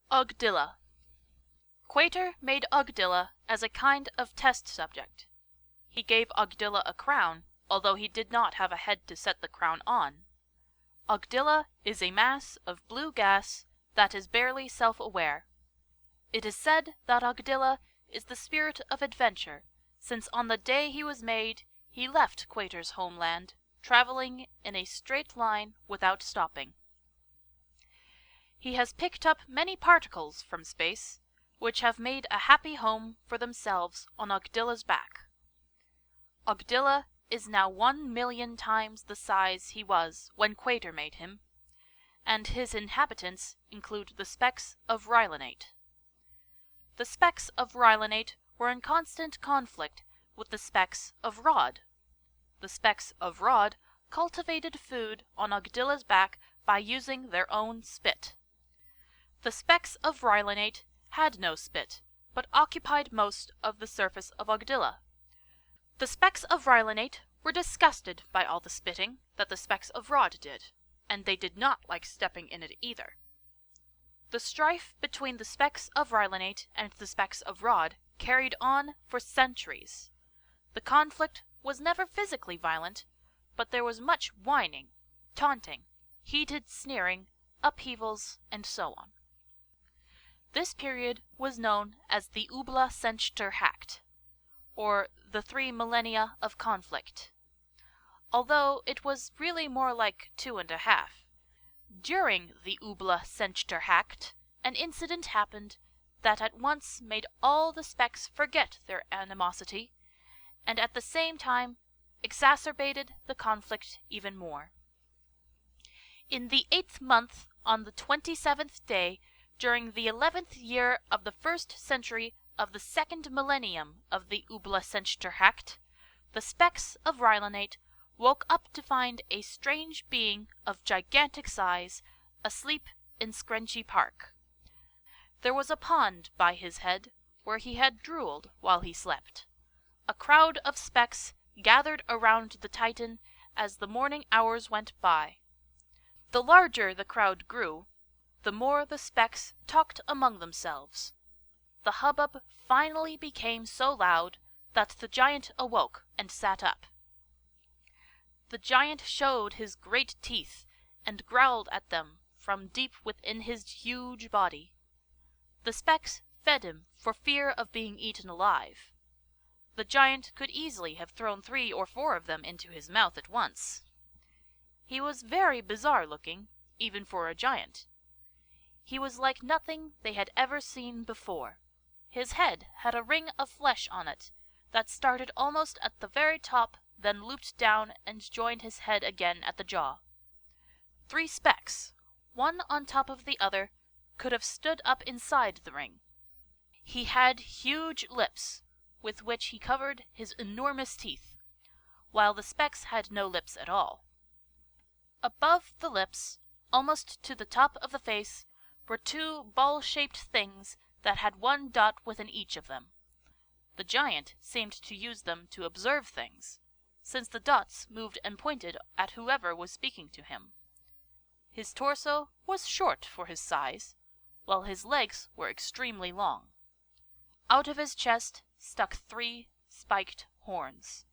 Ogdilla. Quater made Ogdilla as a kind of test subject. He gave Ogdilla a crown, although he did not have a head to set the crown on. Ogdilla is a mass of blue gas that is barely self-aware. It is said that Ogdilla is the spirit of adventure, since on the day he was made, he left Quater's homeland, traveling in a straight line without stopping. He has picked up many particles from space, which have made a happy home for themselves on Ogdilla's back. Ogdilla is now 1,000,000 times the size he was when Quater made him, and his inhabitants include the specks of Rhylinate. The specks of Rhylinate were in constant conflict with the specks of Rod. The specks of Rod cultivated food on Ogdilla's back by using their own spit. The specks of Rhylinate had no spit, but occupied most of the surface of Ogdilla. The specks of Rhylinate were disgusted by all the spitting that the specks of Rod did, and they did not like stepping in it either. The strife between the specks of Rhylinate and the specks of Rod carried on for centuries. The conflict was never physically violent, but there was much whining, taunting, heated sneering, upheavals, and so on. This period was known as the Ubla-Senchter-Hacht, or the 3 millennia of conflict, although it was really more like 2.5. During the Ubla-Senchter-Hacht, an incident happened that at once made all the specks forget their animosity, and at the same time exacerbated the conflict even more. In the 8th month, on the 27th day, during the 11th year of the 1st century of the 2nd millennium of the Ubla-Senchter-Hacht, the specks of Rhylinate woke up to find a strange being of gigantic size asleep in Screnchy Park. There was a pond by his head, where he had drooled while he slept. A crowd of specks gathered around the Titan as the morning hours went by. The larger the crowd grew, the more the specks talked among themselves. The hubbub finally became so loud that the giant awoke and sat up. The giant showed his great teeth and growled at them from deep within his huge body. The specks fed him for fear of being eaten alive. The giant could easily have thrown 3 or 4 of them into his mouth at once. He was very bizarre looking, even for a giant. He was like nothing they had ever seen before. His head had a ring of flesh on it that started almost at the very top, then looped down and joined his head again at the jaw. 3 specks, one on top of the other, could have stood up inside the ring. He had huge lips, with which he covered his enormous teeth, while the specks had no lips at all. Above the lips, almost to the top of the face, were 2 ball-shaped things that had 1 dot within each of them. The giant seemed to use them to observe things, since the dots moved and pointed at whoever was speaking to him. His torso was short for his size, while his legs were extremely long. Out of his chest stuck 3 spiked horns.